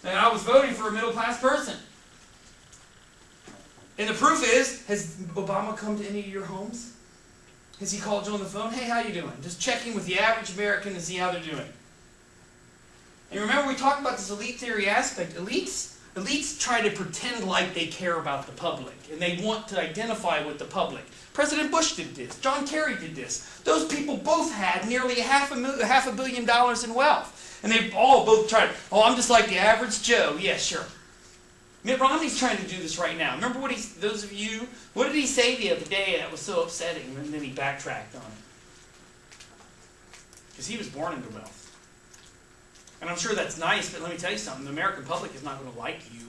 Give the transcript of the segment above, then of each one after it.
that I was voting for a middle-class person. And the proof is, has Obama come to any of your homes? Has he called you on the phone? Hey, how you doing? Just checking with the average American to see how they're doing. And remember, we talked about this elite theory aspect. Elites try to pretend like they care about the public, and they want to identify with the public. President Bush did this. John Kerry did this. Those people both had nearly half a billion dollars in wealth. And they all both tried, oh, I'm just like the average Joe. Yeah, sure. Mitt Romney's trying to do this right now. Remember what those of you, what did he say the other day that was so upsetting, and then he backtracked on it? Because he was born into wealth. And I'm sure that's nice, but let me tell you something. The American public is not going to like you.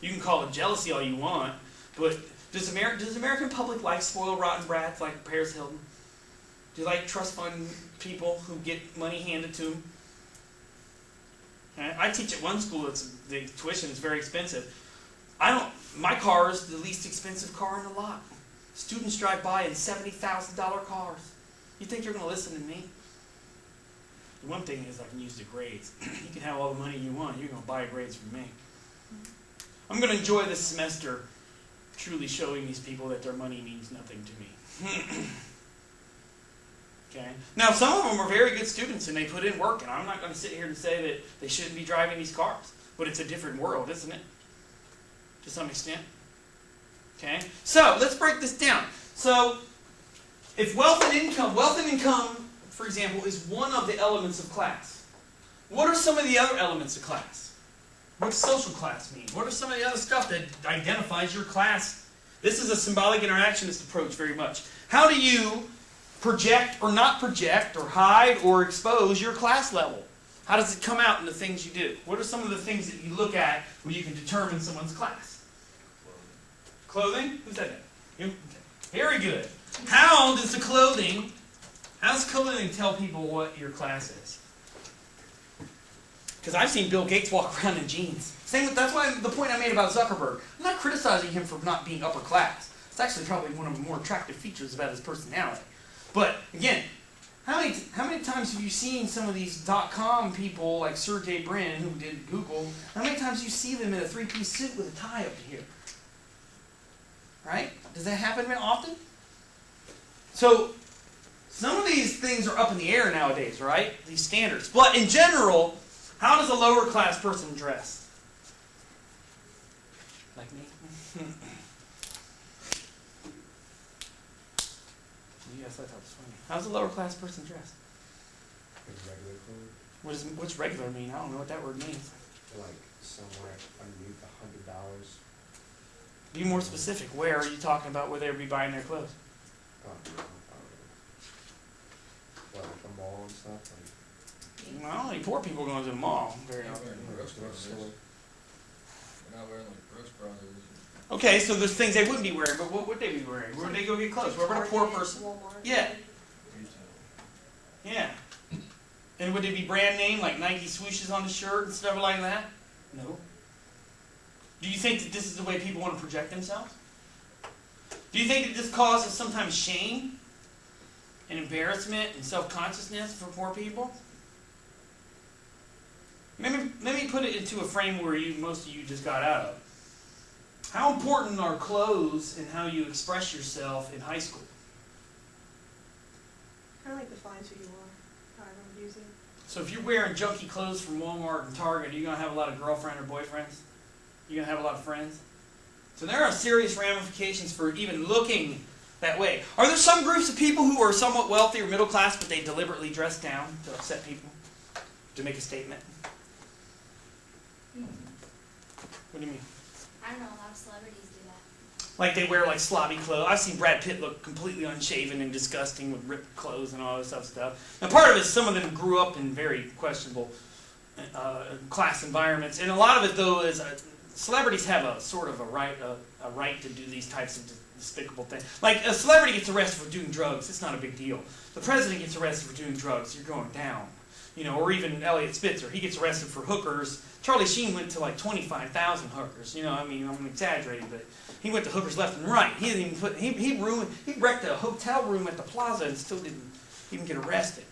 You can call it jealousy all you want, but does the American public like spoiled, rotten brats like Paris Hilton? Do you like trust fund people who get money handed to them? I teach at one school. The tuition is very expensive. My car is the least expensive car in the lot. Students drive by in $70,000 cars. You think you're going to listen to me? The one thing is I can use the grades. You can have all the money you want. You're going to buy grades from me. I'm going to enjoy this semester truly showing these people that their money means nothing to me. Okay. Now, some of them are very good students and they put in work, and I'm not going to sit here and say that they shouldn't be driving these cars. But it's a different world, isn't it? To some extent. Okay. So, let's break this down. So, if wealth and income, for example, is one of the elements of class. What are some of the other elements of class? What does social class mean? What are some of the other stuff that identifies your class? This is a symbolic interactionist approach very much. How do you project or not project or hide or expose your class level? How does it come out in the things you do? What are some of the things that you look at where you can determine someone's class? Clothing? Who said that? You? Okay. Very good. How does clothing tell people what your class is? Because I've seen Bill Gates walk around in jeans. That's why the point I made about Zuckerberg. I'm not criticizing him for not being upper class. It's actually probably one of the more attractive features about his personality. But again, how many times have you seen some of these .com people like Sergey Brin, who did Google? How many times do you see them in a three-piece suit with a tie up to here? Right? Does that happen often? So some of these things are up in the air nowadays, right? These standards. But in general, how does a lower class person dress? Like me? Yes, I thought it was funny. How does a lower class person dress? Regular clothes. What's regular mean? I don't know what that word means. Like somewhere underneath $100. Be more specific. Where are you talking about where they would be buying their clothes? Like the mall and stuff. Well, only poor people going to the mall very often. We're not wearing like Brooks Brothers. Okay, so there's things they wouldn't be wearing, but what would they be wearing? Where would they go get clothes? Where would a poor person? Walmart. Yeah. Yeah. And would they be brand name, like Nike swooshes on the shirt and stuff like that? No. Do you think that this is the way people want to project themselves? Do you think that this causes sometimes shame and embarrassment and self-consciousness for poor people? Let me put it into a frame where most of you just got out of. How important are clothes and how you express yourself in high school? Kind of like defines who you are. How I'm using. So if you're wearing junky clothes from Walmart and Target, are you going to have a lot of girlfriend or boyfriends? You're going to have a lot of friends? So there are serious ramifications for even looking that way. Are there some groups of people who are somewhat wealthy or middle class, but they deliberately dress down to upset people? To make a statement? What do you mean? I don't know, a lot of celebrities do that. Like they wear like slobby clothes. I've seen Brad Pitt look completely unshaven and disgusting with ripped clothes and all this other stuff. Now part of it is some of them grew up in very questionable class environments. And a lot of it though is celebrities have a sort of a right to do these types of despicable things. Like a celebrity gets arrested for doing drugs, it's not a big deal. The president gets arrested for doing drugs, you're going down. You know, or even Elliot Spitzer, he gets arrested for hookers. Charlie Sheen went to like 25,000 hookers. You know, I mean, I'm exaggerating, but he went to hookers left and right. He didn't even he wrecked a hotel room at the Plaza and still didn't even get arrested.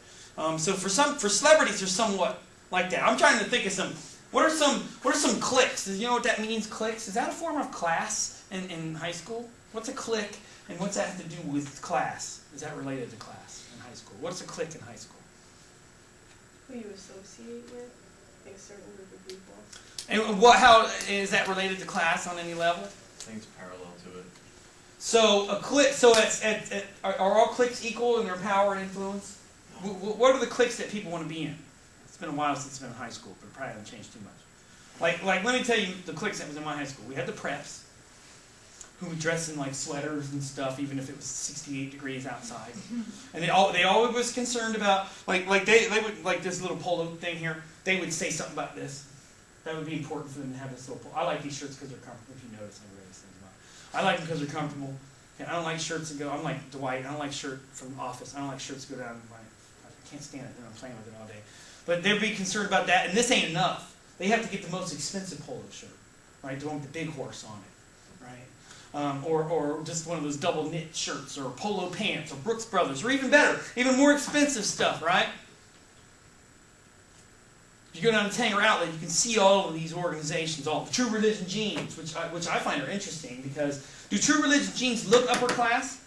So for celebrities, they're somewhat like that. I'm trying to think of some What are some cliques? Do you know what that means, cliques? Is that a form of class in high school? What's a clique, and what's that have to do with class? Is that related to class in high school? What's a clique in high school? Who you associate with, a certain group of people. And how is that related to class on any level? I think it's parallel to it. So a clique. So are all cliques equal in their power and influence? What are the cliques that people want to be in? It's been a while since it's been in high school, but it probably hasn't changed too much. Like let me tell you the cliques that was in my high school. We had the preps, who would dress in like sweaters and stuff, even if it was 68 degrees outside. And they always was concerned about they would, like this little polo thing here. They would say something about this. That would be important for them to have this little polo. I like these shirts because they're comfortable. If you notice, I wear these things a lot. I like them because they're comfortable. And I don't like shirts that go. I'm like Dwight. I don't like shirt from the office. I don't like shirts that go down my. I can't stand it. Then I'm playing with it all day. But they'd be concerned about that. And this ain't enough. They have to get the most expensive polo shirt, right? The one with the big horse on it, right? Or just one of those double knit shirts, or polo pants, or Brooks Brothers, or even better, even more expensive stuff, right? If you go down to Tanger Outlet, you can see all of these organizations, all the True Religion jeans, which I find are interesting, because do True Religion jeans look upper class?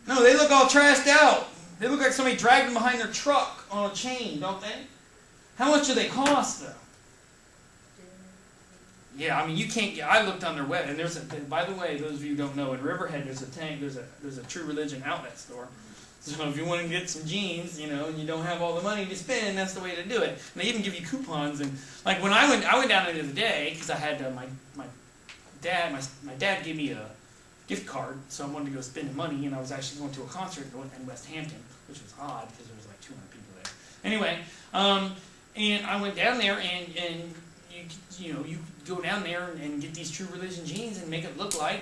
No, they look all trashed out. They look like somebody dragged them behind their truck on a chain, don't they? How much do they cost, though? Yeah, I mean, you can't get. I looked on their web, and there's a. By the way, those of you who don't know, in Riverhead, there's a True Religion outlet store. So if you want to get some jeans, and you don't have all the money to spend, that's the way to do it. And they even give you coupons. And like when I went down there the other day because I had my dad gave me a gift card, so I wanted to go spend the money, and I was actually going to a concert in West Hampton, which was odd because there was like 200 people there. Anyway, and I went down there, and you go down there and get these True Religion jeans and make it look like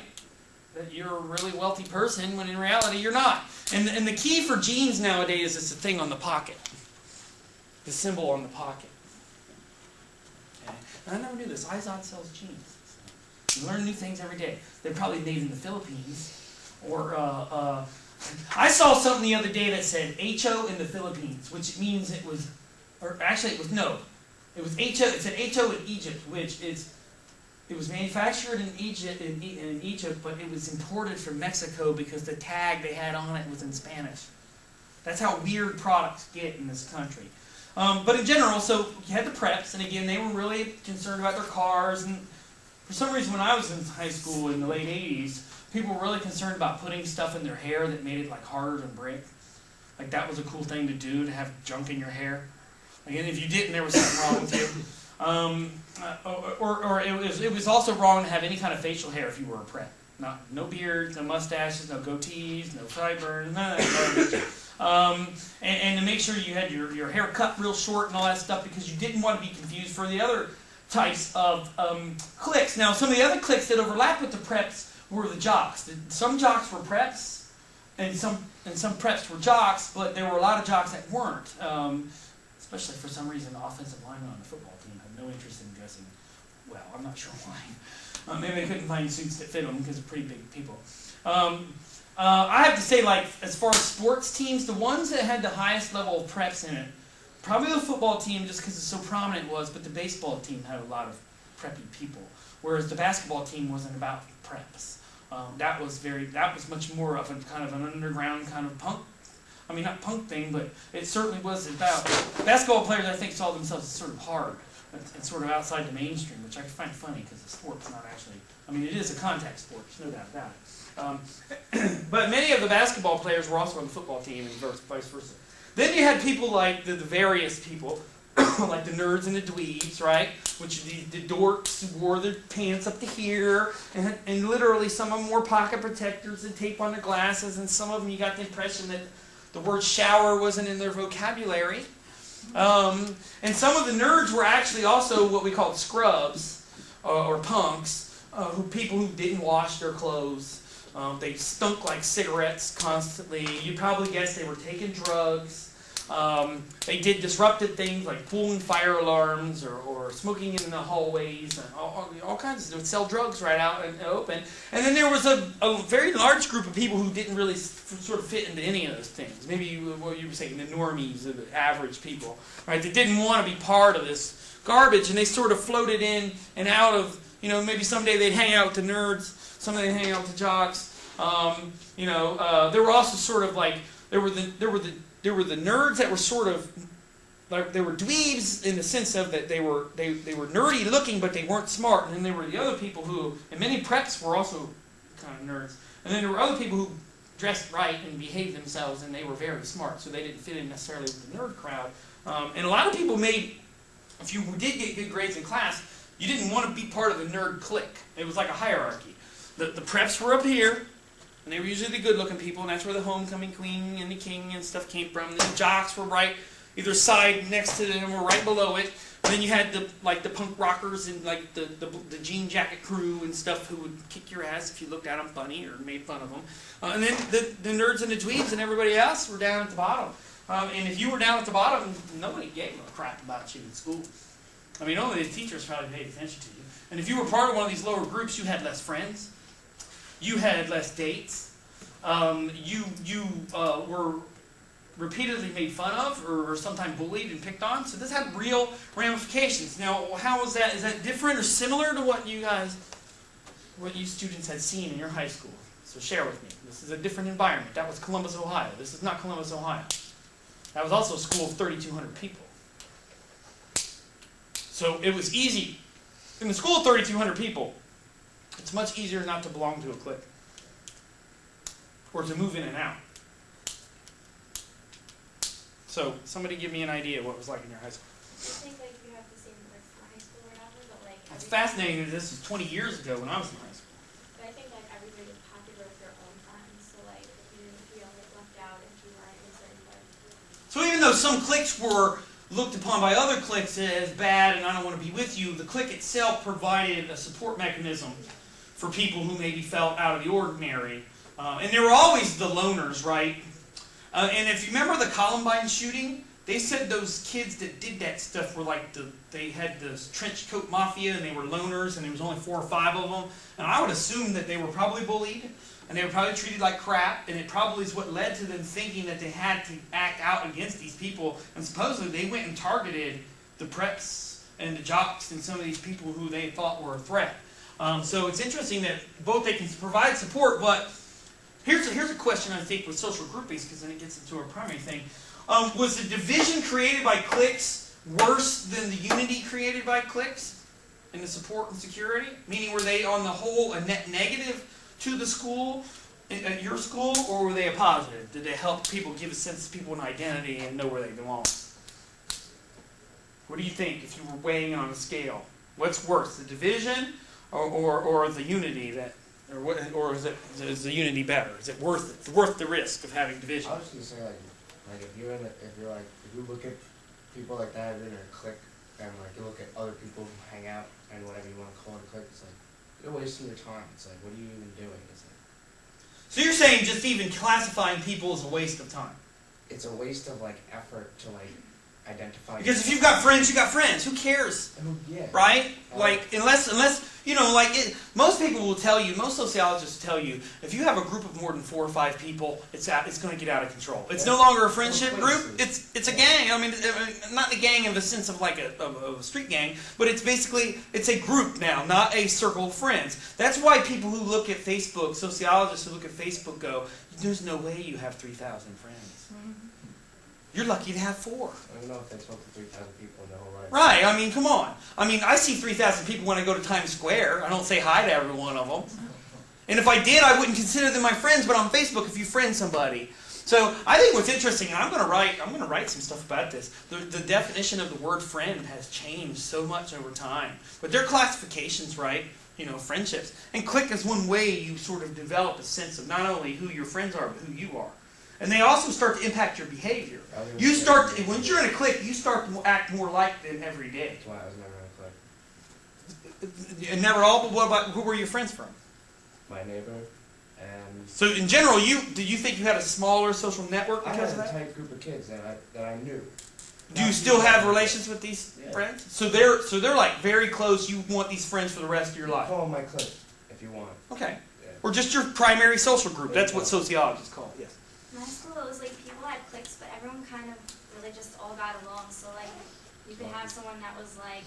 that you're a really wealthy person, when in reality you're not. And the key for jeans nowadays is the thing on the pocket, the symbol on the pocket. Okay. And I never knew this. Izod sells jeans. You learn new things every day. They're probably made in the Philippines, or I saw something the other day that said HO in the Philippines, which means it was, or actually it was no. It was HO. It said HO in Egypt, which is, it was manufactured in Egypt, but it was imported from Mexico because the tag they had on it was in Spanish. That's how weird products get in this country. But in general, so you had the preps, and again, they were really concerned about their cars. And for some reason, when I was in high school in the late 80s, people were really concerned about putting stuff in their hair that made it like harder than brick. Like that was a cool thing to do, to have junk in your hair. Like, and if you didn't, there was something wrong with you. Or it was also wrong to have any kind of facial hair if you were a prep. No beards, no mustaches, no goatees, no sideburns, none of that. And to make sure you had your hair cut real short and all that stuff, because you didn't want to be confused for the other types of cliques. Now, some of the other cliques that overlapped with the preps were the jocks. Some jocks were preps, and some preps were jocks, but there were a lot of jocks that weren't. Especially for some reason, the offensive linemen on the football team had no interest in dressing well. I'm not sure why. Maybe they couldn't find suits that fit them because they're pretty big people. I have to say, like, as far as sports teams, the ones that had the highest level of preps in it, probably the football team, just because it's so prominent, was, but the baseball team had a lot of preppy people, whereas the basketball team wasn't about preps. That was much more of a kind of an underground kind of punk. I mean, not punk thing, but it certainly was about. Basketball players, I think, saw themselves as sort of hard and sort of outside the mainstream, which I find funny because the sport's not actually. I mean, it is a contact sport, there's no doubt about it. But many of the basketball players were also on the football team, and vice versa. Then you had people like the various people, like the nerds and the dweebs, right? Which the dorks wore their pants up to here, and literally some of them wore pocket protectors and tape on their glasses, and some of them you got the impression that the word shower wasn't in their vocabulary. And some of the nerds were actually also what we called scrubs, or punks, people who didn't wash their clothes. They stunk like cigarettes constantly. You probably guessed they were taking drugs. They did disruptive things like pulling fire alarms or smoking in the hallways, and all kinds of. They would sell drugs right out in the open. And then there was a very large group of people who didn't really sort of fit into any of those things. Maybe what you were saying, the normies, or the average people, right? That didn't want to be part of this garbage, and they sort of floated in and out of, maybe someday they'd hang out with the nerds, someday they'd hang out with the jocks. There were also sort of like, there were the nerds that were sort of, like, they were dweebs in the sense of that they were nerdy looking, but they weren't smart. And then there were the other people who, and many preps were also kind of nerds. And then there were other people who dressed right and behaved themselves, and they were very smart, so they didn't fit in necessarily with the nerd crowd. And a lot of people made, if you did get good grades in class, you didn't want to be part of the nerd clique. It was like a hierarchy. The preps were up here, and they were usually the good-looking people, and that's where the homecoming queen and the king and stuff came from. And then the jocks were right either side next to them or right below it. And then you had the punk rockers and like the jean jacket crew and stuff who would kick your ass if you looked at them funny or made fun of them. And then the nerds and the dweebs and everybody else were down at the bottom. And if you were down at the bottom, nobody gave a crap about you in school. I mean, only the teachers probably paid attention to you. And if you were part of one of these lower groups, you had less friends. You had less dates. You were repeatedly made fun of or sometimes bullied and picked on. So this had real ramifications. Now, how was that? Is that different or similar to what you students had seen in your high school? So share with me. This is a different environment. That was Columbus, Ohio. This is not Columbus, Ohio. That was also a school of 3,200 people. So it was easy. In the school of 3,200 people, it's much easier not to belong to a clique or to move in and out. So somebody give me an idea what it was like in your high school. I think like you have the same like high school or whatever, but like It's fascinating that this was 20 years ago when I was in high school. But I think like everybody was popular with their own friends, so like if you didn't feel like left out if you weren't in certain places. So even though some cliques were looked upon by other cliques as bad and I don't want to be with you, the clique itself provided a support mechanism for people who maybe felt out of the ordinary. And there were always the loners, right? And if you remember the Columbine shooting, they said those kids that did that stuff were like they had this trench coat mafia and they were loners and there was only 4 or 5 of them. And I would assume that they were probably bullied and they were probably treated like crap, and it probably is what led to them thinking that they had to act out against these people. And supposedly they went and targeted the preps and the jocks and some of these people who they thought were a threat. So it's interesting that both they can provide support, but here's a question I think with social groupings, because then it gets into our primary thing. Was the division created by cliques worse than the unity created by cliques in the support and security? Meaning, were they on the whole a net negative to the school, at your school, or were they a positive? Did they help people give a sense of people an identity and know where they belong? What do you think if you were weighing on a scale? What's worse, the division or the unity that? Or is the unity better? Is it worth it? Is it worth the risk of having division? I was just gonna say like if you look at people like that in a clique, and like you look at other people who hang out and whatever you want to call it a clique, it's like you're wasting your time. It's like, what are you even doing? It's like, so you're saying just even classifying people is a waste of time? It's a waste of like effort to like identify. Because if you've got friends, you got friends. Who cares? Yeah. Right? Like unless most people will tell you, most sociologists will tell you, if you have a group of more than 4 or 5 people, it's going to get out of control. It's no longer a friendship group. It's a gang. I mean, not a gang in the sense of like a street gang, but it's basically it's a group now, not a circle of friends. That's why people who look at Facebook, sociologists who look at Facebook, go, "There's no way you have 3,000 friends. You're lucky to have 4." I don't know if they spoke to 3,000 people in their whole life. Right, I mean, come on. I mean, I see 3,000 people when I go to Times Square. I don't say hi to every one of them. And if I did, I wouldn't consider them my friends, but on Facebook, if you friend somebody. So I think what's interesting, and I'm going to write some stuff about this, the definition of the word friend has changed so much over time. But there are classifications, right? Friendships. And clique is one way you sort of develop a sense of not only who your friends are, but who you are. And they also start to impact your behavior. Once you're in a clique, you start to act more like them every day. That's why I was never in a clique. And never all, but what about, who were your friends from? My neighbor, and... So in general, did you think you had a smaller social network because of that? I had a tight group of kids that I knew. Do you still have relations with these friends? So they're like very close, you want these friends for the rest of your life? Call them my clique, if you want. Okay. Yeah. Or just your primary social group. That's what sociologists call it, yes. In my school, it was like people had cliques, but everyone kind of really just all got along. So like You could have someone that was like,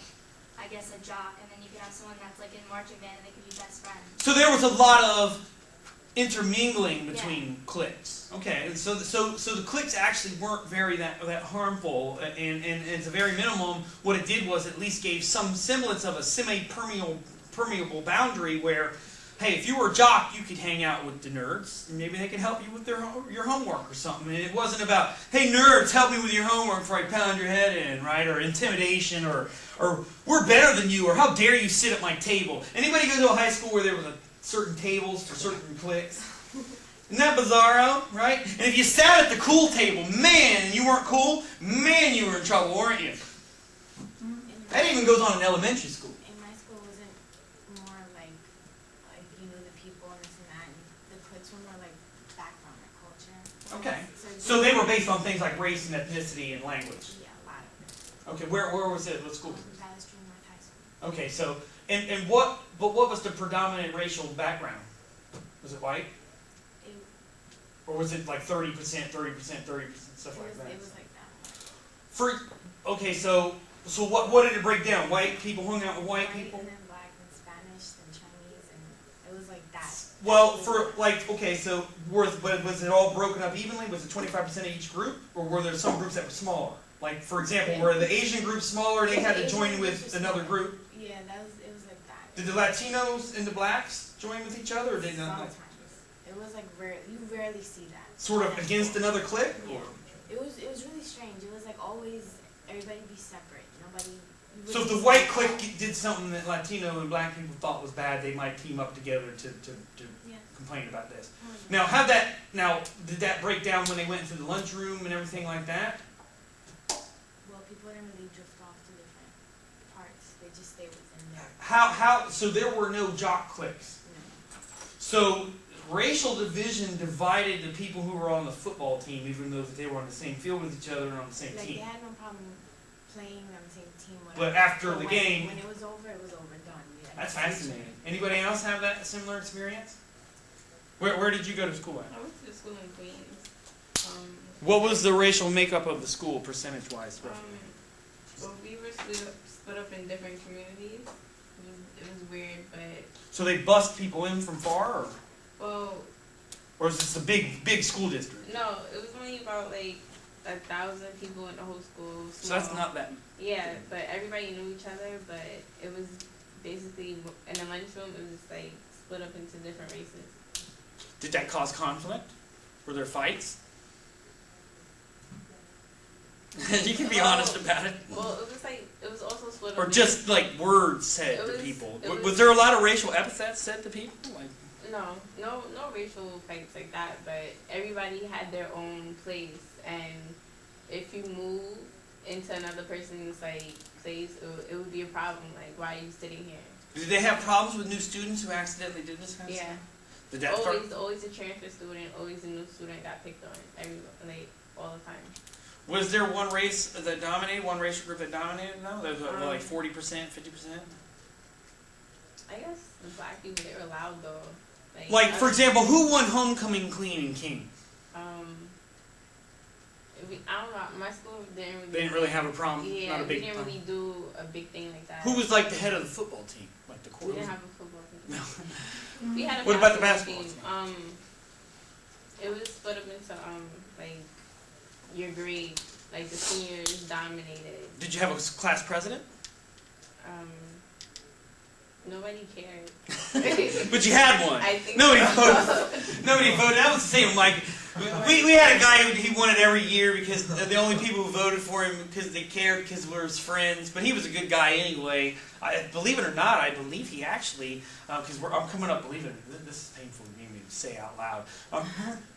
I guess, a jock, and then you could have someone that's like in marching band, and they could be best friends. So there was a lot of intermingling between cliques. Okay, so the cliques actually weren't very that harmful, and at the very minimum, what it did was at least gave some semblance of a semi-permeable boundary where, hey, if you were a jock, you could hang out with the nerds, and maybe they could help you with your homework or something. And it wasn't about, hey, nerds, help me with your homework before I pound your head in, right? Or intimidation, or we're better than you, or how dare you sit at my table. Anybody go to a high school where there was certain tables for certain cliques? Isn't that bizarro, right? And if you sat at the cool table, man, and you weren't cool, man, you were in trouble, weren't you? That even goes on in elementary school. In my school, was it more like you knew the people and this and that, and the cliques were more like background, like culture. Okay. So they were based on things like race and ethnicity and language. Yeah, a lot of it. Okay, where was it? What school? Valley Stream North High School. Okay, so and what was the predominant racial background? Was it white? Or was it like 30%, 30%, 30%, stuff like that? It was like that. Okay, so what did it break down? White people hung out with white people? And then black and Spanish and Chinese, and it was like that. Well, so was it all broken up evenly? Was it 25% of each group? Or were there some groups that were smaller? Like, for example, were the Asian group smaller, they had to join with another group? Yeah, it was like that. Did the Latinos and the blacks join with each other, or did not? Sometimes. It was like you rarely see that. Sort of against another clique? Yeah. It was really strange. It was like always everybody be separate. Nobody. So if the white clique did something that Latino and black people thought was bad, they might team up together to complain about this. Now, did that break down when they went into the lunchroom and everything like that? Well, people didn't really drift off to different parts. They just stayed within there. So there were no jock cliques. No. So racial division divided the people who were on the football team, even though they were on the same field with each other and on the same Like, team. they had no problem playing on the same team. But after the when game, when it was over, done. that's fascinating. Anybody else have that similar experience? Where did you go to school at? I went to school in Queens. What was the racial makeup of the school, percentage-wise? Well, we were split up in different communities. It was weird, but So they bust people in from far, or is this a big school district? no, it was only about like 1,000 people in the whole school. So that's small. not that. Yeah, but everybody knew each other. But it was basically in the lunchroom. It was just like split up into different races. Did that cause conflict? Were there fights? You can be honest about it. Well, it was also split up. Or just like words said to people. Was there a lot of racial epithets said to people? Like, No racial fights like that, but everybody had their own place, and if you move into another person's like place, it would be a problem. Like, why are you sitting here? did they have problems with new students who accidentally did this kind of Yeah, stuff? Did that start? always a transfer student, always a new student got picked on, all the time. Was there one race that dominated, one racial group that dominated? No, there was like 40%, 50%. I guess the black people, they were loud though. Like, for example, who won homecoming queen in King? I don't know. My school didn't They didn't really have a problem. Yeah, not a big we didn't problem. really do a big thing like that. Who was like the head of the football team? Like the We quarterback? didn't have a football team. No. We had a What about the basketball basketball team. It was split up into like your grade. Like the seniors dominated. Did you have a class president? Nobody cared. But you had one. I think Nobody so. voted. Nobody voted. That was the same. Like we had a guy who won it every year because the only people who voted for him because they cared because we were his friends. But he was a good guy anyway. Believe it or not, I believe he actually because I'm coming up. Believe it. This is painful for me to say out loud.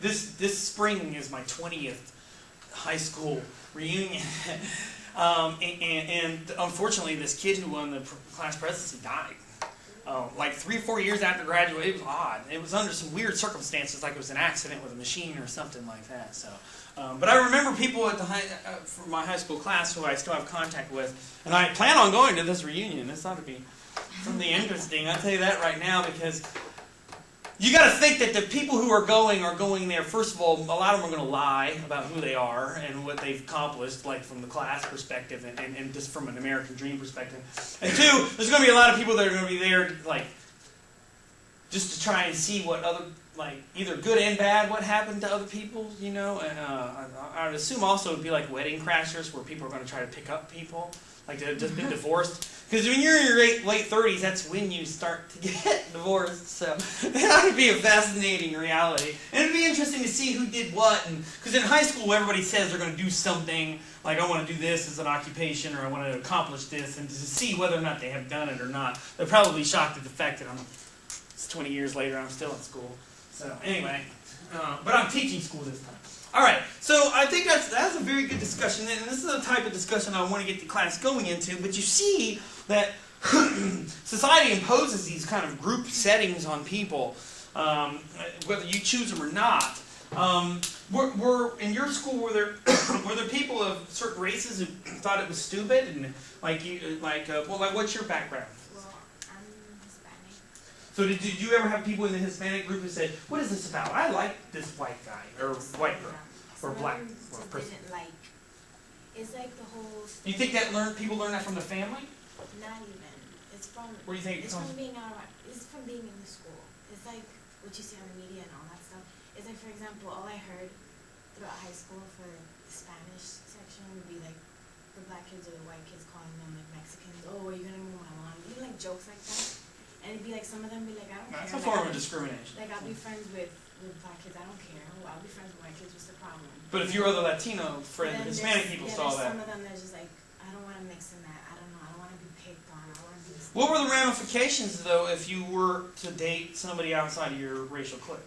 This spring is my 20th high school reunion. And unfortunately, this kid who won the class presidency died. Like 3 or 4 years after graduation. It was odd. It was under some weird circumstances, like it was an accident with a machine or something like that. So, but I remember people at the from my high school class who I still have contact with, and I plan on going to this reunion. This ought to be something interesting. I'll tell you that right now because you got to think that the people who are going there. First of all, a lot of them are going to lie about who they are and what they've accomplished, like from the class perspective and just from an American dream perspective. And two, there's going to be a lot of people that are going to be there, like, just to try and see what other, like, either good and bad, what happened to other people, you know. And I would assume also it would be like wedding crashers, where people are going to try to pick up people, like they've just been divorced. Because when you're in your late 30s, that's when you start to get divorced. So that would be a fascinating reality. And it'd be interesting to see who did what. Because in high school, everybody says they're going to do something, like I want to do this as an occupation, or I want to accomplish this, and to see whether or not they have done it or not. They're probably shocked at the fact that it's 20 years later, I'm still in school. So anyway, but I'm teaching school this time. All right, so I think that's a very good discussion, and this is the type of discussion I want to get the class going into. But you see that society imposes these kind of group settings on people, whether you choose them or not. Were in your school, were there people of certain races who thought it was stupid, and what's your background? Well, I'm Hispanic. So did you ever have people in the Hispanic group who said, "What is this about? I like this white guy or white girl or black or person"? Didn't like. It's like the whole. You think that people learn that from the family? Not even. It's from. Where do you think it it's comes? from being out. It's from being in the school. It's like what you see on the media and all that stuff. It's like, for example, all I heard throughout high school for the Spanish section would be like the black kids or the white kids calling them like Mexicans. Oh, are you gonna move my lawn? Even like jokes like that. And it'd be like some of them be like, I don't care. That's a form of discrimination. Like I'll be friends with black kids. I don't care. I'll be friends with white kids. What's the problem? But if your other Latino friend, the Hispanic people saw that. Some of them that's just like, I don't want to mix in that. I don't know. I don't want to be picked on. I want to be. What were the ramifications, though, if you were to date somebody outside of your racial clique?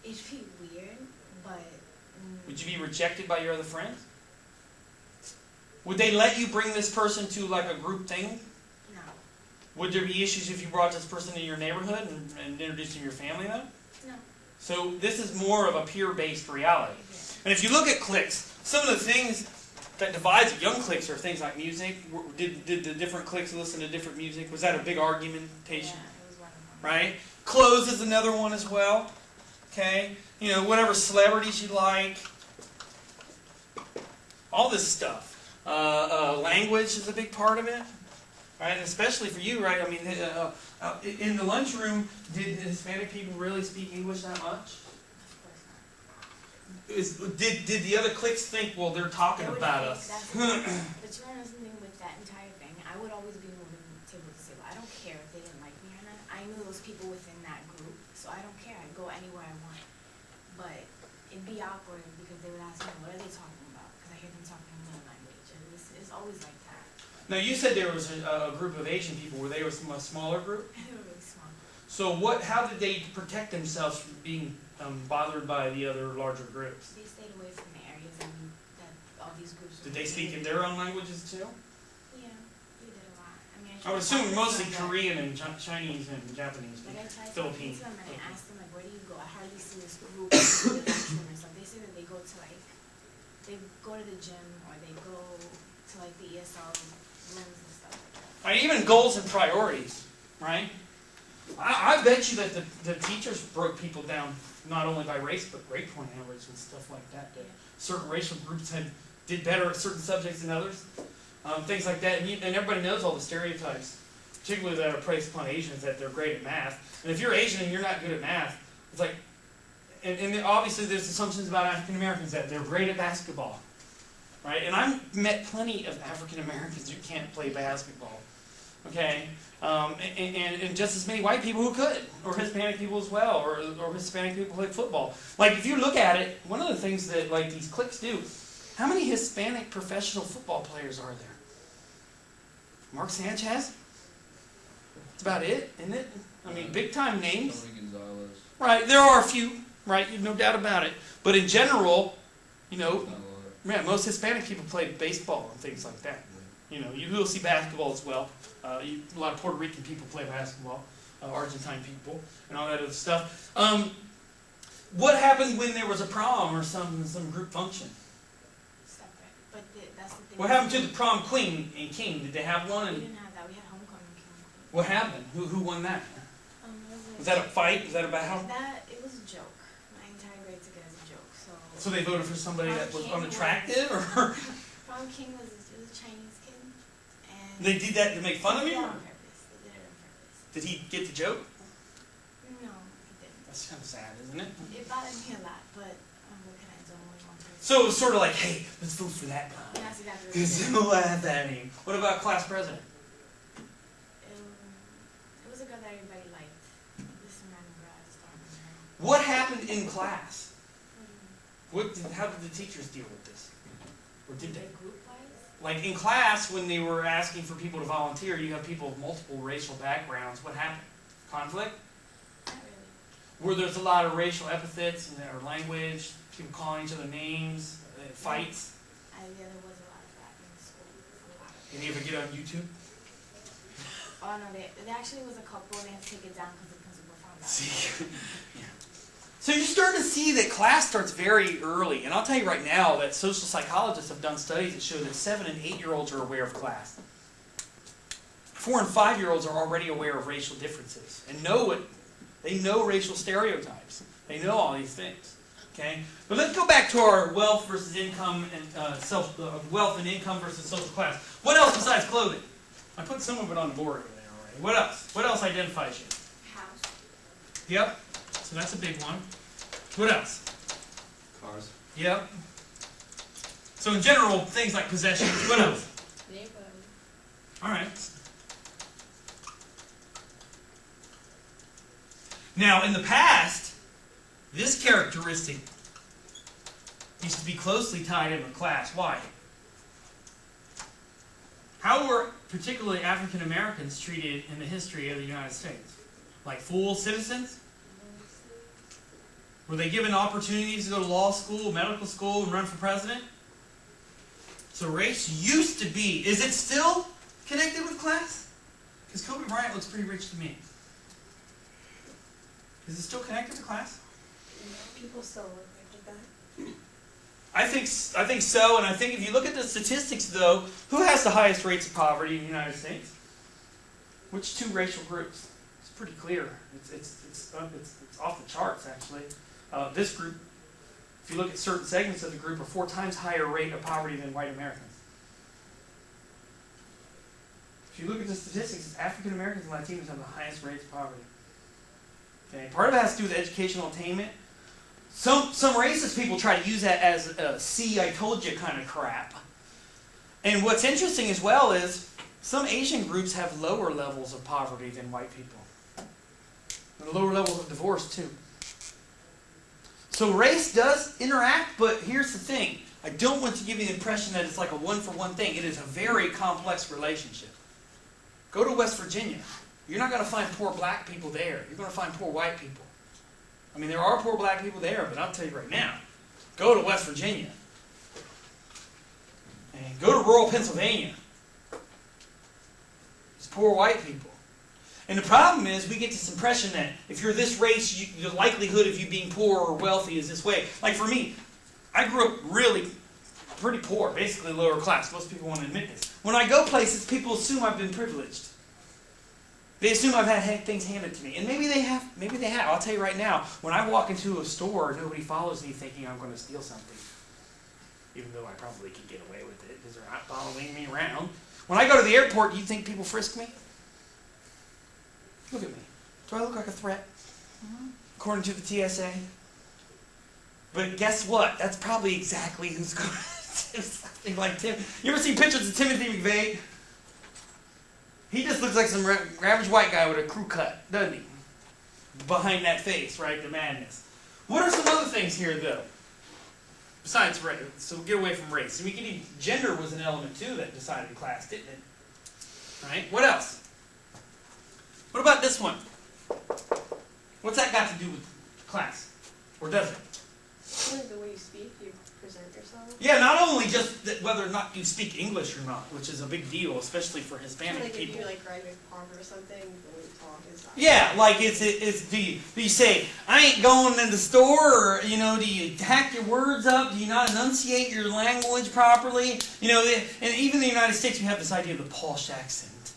It'd be weird, but. Would you be rejected by your other friends? Would they let you bring this person to like a group thing? No. Would there be issues if you brought this person to your neighborhood and introduced them to your family, though? No. So this is more of a peer-based reality. Yeah. And if you look at cliques, some of the things that divides young cliques are things like music. Did the different cliques listen to different music? Was that a big argumentation? Yeah, it was one of them. Right? Clothes is another one as well. Okay? You know, whatever celebrities you like. All this stuff. Language is a big part of it. Right? And especially for you, right? I mean, in the lunchroom, did Hispanic people really speak English that much? Did the other cliques think, well, they're talking about us? But you want to know something with that entire thing? I would always be moving table to table. I don't care if they didn't like me or not. I knew those people within that group, so I don't care. I'd go anywhere I want. But it'd be awkward because they would ask me, what are they talking about? Because I hear them talking another language. And it's always like that. Now, you said there was a group of Asian people. Were they a smaller group? They were really small. So how did they protect themselves from being bothered by the other larger groups? They stayed away from the areas that all these groups were. Did they speak in their own languages too? Yeah, they did a lot. I mean, I would assume mostly Korean and Chinese and Japanese, Like I tried to Philippine. speak to them and I asked them like, where do you go? I hardly see this group in the lunchroom and stuff. They say that they go to the gym or they go to like the ESL rooms and stuff like that. Right, even goals and priorities, right? I bet you that the teachers broke people down not only by race but grade point average and stuff like that. That certain racial groups did better at certain subjects than others, things like that. And everybody knows all the stereotypes, particularly that are placed upon Asians, that they're great at math. And if you're Asian and you're not good at math, it's like, and obviously there's assumptions about African Americans that they're great at basketball, right? And I've met plenty of African Americans who can't play basketball, okay? And just as many white people who could, or Hispanic people as well, or Hispanic people who play football. Like if you look at it, one of the things that like these cliques do, how many Hispanic professional football players are there? Mark Sanchez? That's about it, isn't it? I mean, big time names. Tony Gonzalez. Right, there are a few, right? No doubt about it. But in general, you know, yeah, most Hispanic people play baseball and things like that. You know, you will see basketball as well. A lot of Puerto Rican people play basketball, Argentine people, and all that other stuff. What happened when there was a prom or some group function? Separate. But that's the thing. What happened to the prom queen and king? Did they have one? We And didn't have that. We had homecoming king. what happened? Who won that? Was that a fight? Was that a battle? It was a joke. My entire grade took it as a joke. So they voted for somebody that was King unattractive, or Prom King was a Chinese kid, and they did that to make fun of They you? did it on purpose. They did it on purpose. Did he get the joke? No, he didn't. That's kind of sad, isn't it? It bothered me a lot, but what can I do? I'm only one person. So it was sort of like, hey, let's vote for that guy. And that's exactly what Because it he'll laugh at me. What about class president? It was a girl that everybody liked. This random girl, I just don't remember her. What happened in class? How did the teachers deal with this? Or did they? Like group-wise? Like in class, when they were asking for people to volunteer, you have people of multiple racial backgrounds. What happened? Conflict? Not really. Where there's a lot of racial epithets or language, people calling each other names, fights. Yeah, there was a lot of that in school. A lot of it. Did you ever get on YouTube? Oh no, there actually was a couple and they had to take it down because the principal found out. See? Yeah. So you're starting to see that class starts very early. And I'll tell you right now that social psychologists have done studies that show that 7- and 8-year-olds are aware of class. 4- and 5-year-olds are already aware of racial differences and know it. They know racial stereotypes. They know all these things. Okay? But let's go back to our wealth versus income and wealth and income versus social class. What else besides clothing? I put some of it on the board over there already. What else? What else identifies you? House. Yep. So that's a big one. What else? Cars. Yep. So in general, things like possessions. What else? Neighborhood. All right. Now, in the past, this characteristic used to be closely tied in with class. Why? How were particularly African Americans treated in the history of the United States? Like full citizens? Were they given opportunities to go to law school, medical school, and run for president? So race used to be. Is it still connected with class? Because Kobe Bryant looks pretty rich to me. Is it still connected to class? People still look like that. I think so, and I think if you look at the statistics, though, who has the highest rates of poverty in the United States? Which two racial groups? It's pretty clear. It's off the charts, actually. This group, if you look at certain segments of the group, are 4 times higher rate of poverty than white Americans. If you look at the statistics, African Americans and Latinos have the highest rates of poverty. Okay, part of it has to do with educational attainment. Some racist people try to use that as a "see, I told you" kind of crap. And what's interesting as well is some Asian groups have lower levels of poverty than white people. And lower levels of divorce too. So race does interact, but here's the thing. I don't want to give you the impression that it's like a one-for-one thing. It is a very complex relationship. Go to West Virginia. You're not going to find poor black people there. You're going to find poor white people. I mean, there are poor black people there, but I'll tell you right now, go to West Virginia. And go to rural Pennsylvania. There's poor white people. And the problem is, we get this impression that if you're this race, the likelihood of you being poor or wealthy is this way. Like for me, I grew up really pretty poor, basically lower class. Most people won't admit this. When I go places, people assume I've been privileged. They assume I've had things handed to me. And maybe they have. Maybe they have. I'll tell you right now, when I walk into a store, nobody follows me thinking I'm going to steal something. Even though I probably could get away with it because they're not following me around. When I go to the airport, do you think people frisk me? Look at me. Do I look like a threat? According to the TSA? But guess what? That's probably exactly who's going to do something like Tim. You ever seen pictures of Timothy McVeigh? He just looks like some average white guy with a crew cut, doesn't he? Behind that face, right? The madness. What are some other things here, though? Besides race. So we'll get away from race. And we can even, gender was an element, too, that decided class, didn't it? Right? What else? What about this one? What's that got to do with class? Or does it? Like the way you speak, you present yourself. Yeah, not only just that whether or not you speak English or not, which is a big deal, especially for Hispanic Like if people. you like write a poem or something, the way you talk is not. Yeah, like do you say, I ain't going in the store, or, do you hack your words up? Do you not enunciate your language properly? And even in the United States, we have this idea of the posh accent.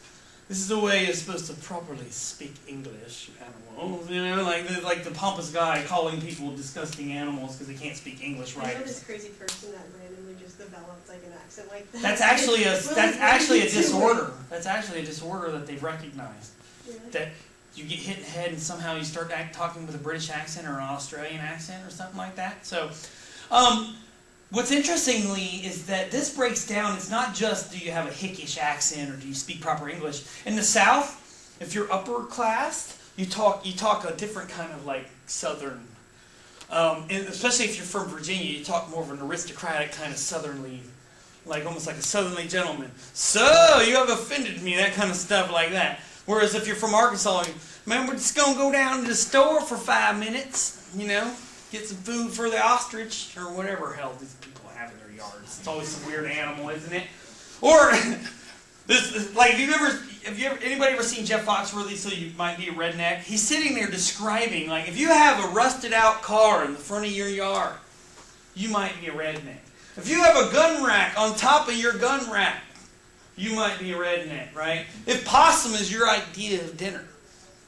This is the way you're supposed to properly speak English, animals. You know, like the pompous guy calling people disgusting animals because they can't speak English right. I know this crazy person that randomly just developed like an accent like that. That's actually a Really? disorder. That's actually a disorder that they've recognized. Really? That you get hit in the head and somehow you start talking with a British accent or an Australian accent or something like that. So, what's interestingly is that this breaks down. It's not just do you have a hickish accent or do you speak proper English. In the South, if you're upper class, you talk a different kind of like Southern. And especially if you're from Virginia, you talk more of an aristocratic kind of Southernly, like almost like a Southernly gentleman. So you have offended me, that kind of stuff like that. Whereas if you're from Arkansas, man, we're just gonna go down to the store for 5 minutes, you know, get some food for the ostrich or whatever hell these people have in their yards. It's always some weird animal, isn't it? Or this, like, anybody ever seen Jeff Foxworthy? So you might be a redneck. He's sitting there describing, like, if you have a rusted out car in the front of your yard, you might be a redneck. If you have a gun rack on top of your gun rack, you might be a redneck, right? If possum is your idea of dinner,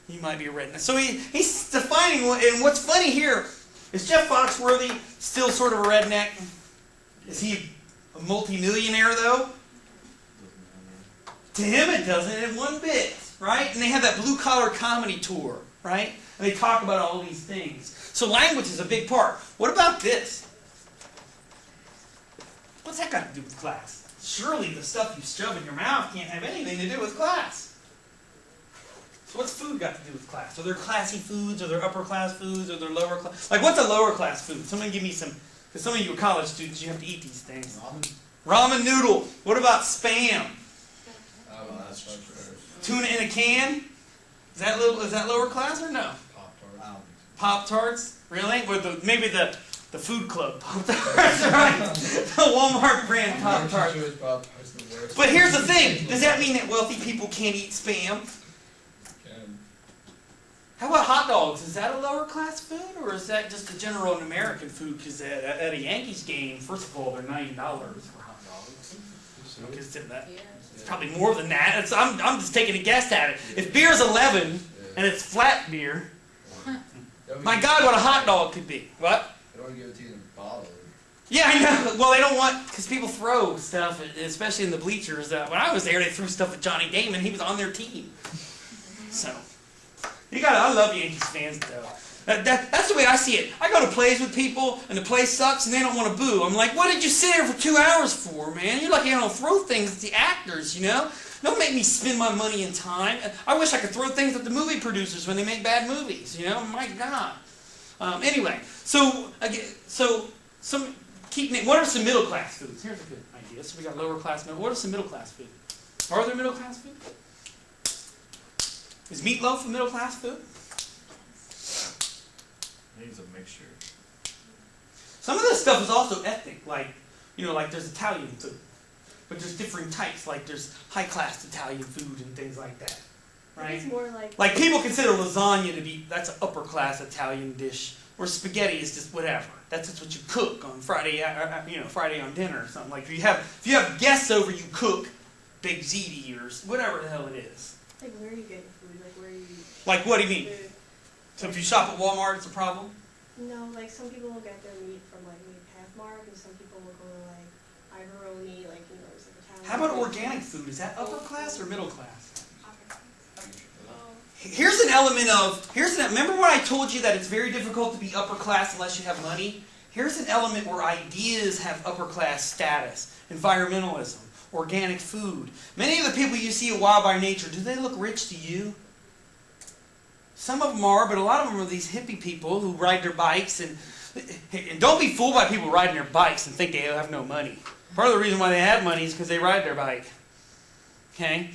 you might be a redneck. So he's defining, and what's funny here is Jeff Foxworthy still sort of a redneck? Is he a multimillionaire though? To him it doesn't, one bit, right? And they have that blue collar comedy tour, right? And they talk about all these things. So language is a big part. What about this? What's that got to do with class? Surely the stuff you shove in your mouth can't have anything to do with class. So what's food got to do with class? Are there classy foods? Are there upper class foods? Are there lower class? Like, what's a lower class food? Someone give me some, because some of you are college students, you have to eat these things. Ramen noodle. What about Spam? Oh, that's true. Tuna in a can? Is that lower class or no? Pop-Tarts. Pop-Tarts? Really? Or maybe the food club Pop-Tarts, right? The Walmart brand Pop-Tarts. But here's the thing. Does that mean that wealthy people can't eat Spam? Can. How about hot dogs? Is that a lower class food? Or is that just a general American food? Because at a Yankees game, first of all, they're $90 for hot dogs. Okay, it's probably more than that. I'm just taking a guess at it. If beer's 11 and it's flat beer, my God, what a hot dog could be. What? They don't give it to you in a bottle. Yeah, I know. Well, they don't want, because people throw stuff, especially in the bleachers. When I was there, they threw stuff at Johnny Damon. He was on their team. So, I love Yankees fans, though. That's the way I see it. I go to plays with people, and the play sucks, and they don't want to boo. I'm like, what did you sit there for 2 hours for, man? You're lucky I don't throw things at the actors, you know? Don't make me spend my money and time. I wish I could throw things at the movie producers when they make bad movies, you know? My God. Anyway, what are some middle class foods? Here's a good idea. So we got lower class, what are some middle class food? Are there middle class food? Is meatloaf a middle class food? I think it's a mixture. Some of this stuff is also ethnic, like there's Italian food, but there's different types. Like there's high class Italian food and things like that, right? It's more like people consider lasagna to be that's an upper class Italian dish, or spaghetti is just whatever. That's just what you cook on Friday, Friday on dinner or something. Like if you have guests over, you cook big ziti or whatever the hell it is. Like where are you getting food? Like where are you? Like what do you mean? Food? So if you shop at Walmart, it's a problem? No, like some people will get their meat from like Meat Pathmark, and some people will go to like Ivoroni, like it's like Italian. How about organic food? Is that upper class or middle class? Oh. Here's an element of, remember when I told you that it's very difficult to be upper class unless you have money? Here's an element where ideas have upper class status. Environmentalism, organic food. Many of the people you see at Wild by Nature, do they look rich to you? Some of them are, but a lot of them are these hippie people who ride their bikes. And don't be fooled by people riding their bikes and think they have no money. Part of the reason why they have money is because they ride their bike. Okay?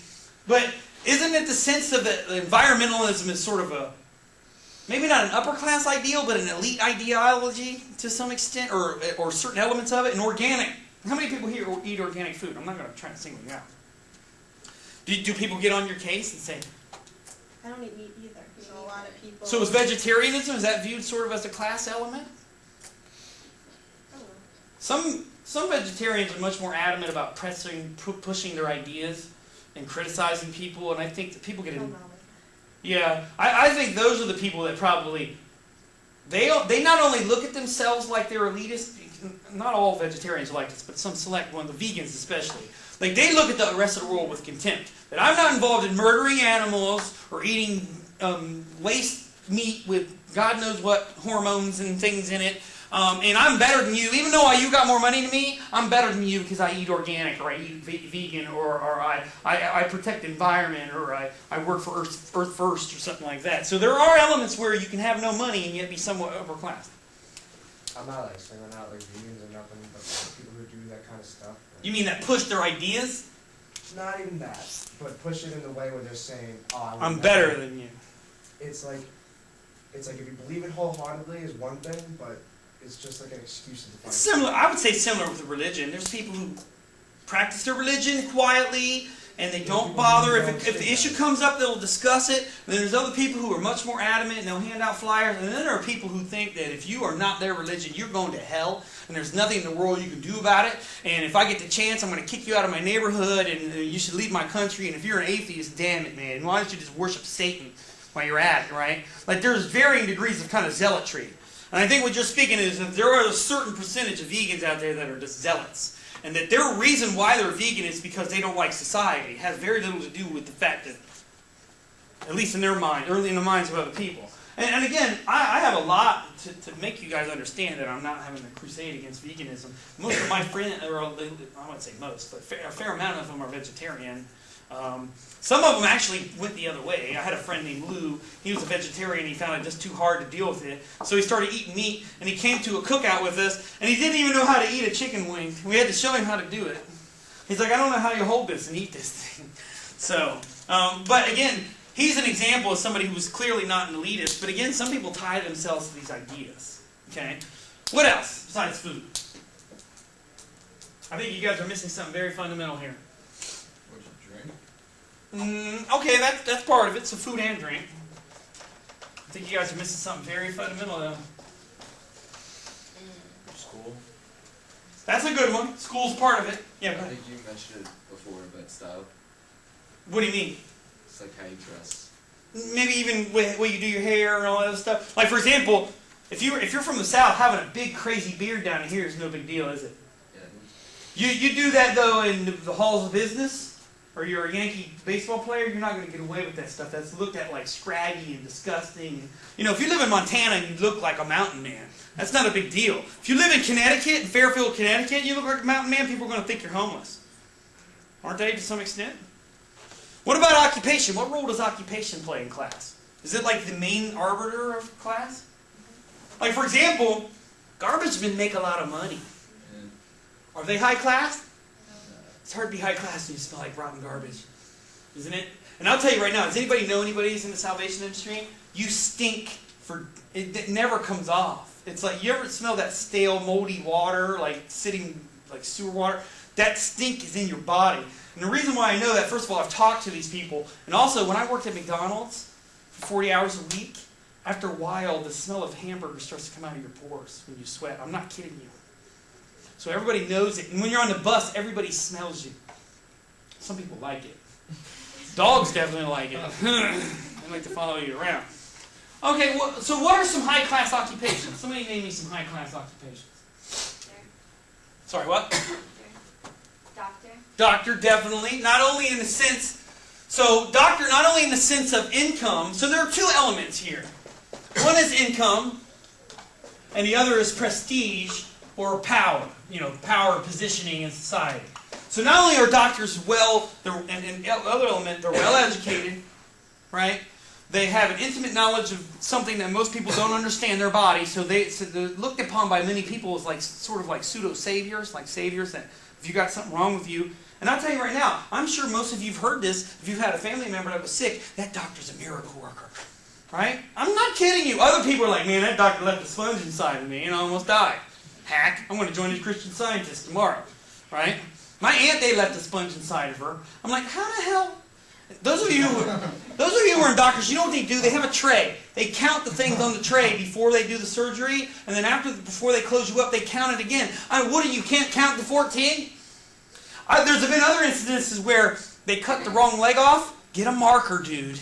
But isn't it the sense of that environmentalism is sort of a, maybe not an upper class ideal, but an elite ideology to some extent, or certain elements of it, and organic. How many people here eat organic food? I'm not going to try to single you out. Do people get on your case and say, I don't eat meat either. So a lot of people. so is vegetarianism, is that viewed sort of as a class element? I don't know. Some vegetarians are much more adamant about pushing their ideas. and criticizing people, and I think that people get No in. knowledge. Yeah, I think those are the people that probably they not only look at themselves like they're elitist. Not all vegetarians are like this, but some select one, the vegans especially. Like they look at the rest of the world with contempt. That I'm not involved in murdering animals or eating laced meat with God knows what hormones and things in it. And I'm better than you. Even though you got more money than me, I'm better than you because I eat organic or I eat vegan or I protect the environment or I work for Earth First or something like that. So there are elements where you can have no money and yet be somewhat upper class. I'm not like singling out like vegans or nothing, but like, people who do that kind of stuff. Like, You mean that push their ideas? not even that, but push it in the way where they're saying, "Oh, I would I'm never-" better than you. It's like if you believe it wholeheartedly is one thing, but it's just like an excuse to define. It's similar. I would say similar with religion. There's people who practice their religion quietly, and they don't bother. If the issue comes up, they'll discuss it. And then there's other people who are much more adamant, and they'll hand out flyers. And then there are people who think that if you are not their religion, you're going to hell, and there's nothing in the world you can do about it. And if I get the chance, I'm going to kick you out of my neighborhood, and you should leave my country. And if you're an atheist, damn it, man. Why don't you just worship Satan while you're at it, right? Like there's varying degrees of kind of zealotry. And I think what you're speaking is that there are a certain percentage of vegans out there that are just zealots. And that their reason why they're vegan is because they don't like society. It has very little to do with the fact that, at least in their mind, or in the minds of other people. And again, I have a lot to make you guys understand that I'm not having a crusade against veganism. Most of my friends, or I wouldn't say most, but a fair amount of them are vegetarian. Some of them actually went the other way. I had a friend named Lou. He was a vegetarian. He found it just too hard to deal with it. So he started eating meat, and he came to a cookout with us, and he didn't even know how to eat a chicken wing. We had to show him how to do it. He's like, I don't know how you hold this and eat this thing. So, but again, he's an example of somebody who was clearly not an elitist. But again, some people tie themselves to these ideas. Okay? What else besides food? I think you guys are missing something very fundamental here. What you drink? Okay, that's part of it. So food and drink. I think you guys are missing something very fundamental though. School. That's a good one. School's part of it. Yeah, go I ahead. think you mentioned it before, but style. What do you mean? It's like how you dress. Maybe even way you do your hair and all that other stuff. Like for example, if you're from the South, having a big crazy beard down here is no big deal, is it? Yeah. You do that though in the halls of business, or you're a Yankee baseball player, you're not going to get away with that stuff. That's looked at like scraggy and disgusting. You know, if you live in Montana and you look like a mountain man, that's not a big deal. If you live in Connecticut, in Fairfield, Connecticut, you look like a mountain man, people are going to think you're homeless. Aren't they to some extent? What about occupation? What role does occupation play in class? Is it like the main arbiter of class? Like for example, garbage men make a lot of money. And Are they high class? It's hard to be high class when you smell like rotten garbage, isn't it? And I'll tell you right now, does anybody know anybody who's in the salvation industry? You stink for, it never comes off. It's like, you ever smell that stale, moldy water, like sitting, like sewer water? That stink is in your body. And the reason why I know that, first of all, I've talked to these people, and also when I worked at McDonald's for 40 hours a week, after a while, the smell of hamburger starts to come out of your pores when you sweat. I'm not kidding you. So everybody knows it. And when you're on the bus, everybody smells you. Some people like it. Dogs definitely like it. They like to follow you around. Okay, so what are some high-class occupations? Somebody name me some high-class occupations. Sorry, what? Doctor. Doctor, definitely. Not only in the sense, doctor, not only in the sense of income. So there are two elements here. One is income, and the other is prestige or power. You know, power positioning in society. So not only are doctors and other element, they're well educated, right? They have an intimate knowledge of something that most people don't understand, their body. So they're looked upon by many people as like sort of like pseudo saviors, like saviors that if you got something wrong with you. And I'll tell you right now, I'm sure most of you've heard this. If you've had a family member that was sick, that doctor's a miracle worker, right? I'm not kidding you. Other people are like, man, that doctor left a sponge inside of me and I almost died. Hack! I'm going to join these Christian Scientists tomorrow, right? My aunt, they left a sponge inside of her. I'm like, how the hell? Those of you who are in doctors, you know what they do? They have a tray. They count the things on the tray before they do the surgery, and then before they close you up, they count it again. What, you can't count to 14? There's been other incidences where They cut the wrong leg off. Get a marker, dude.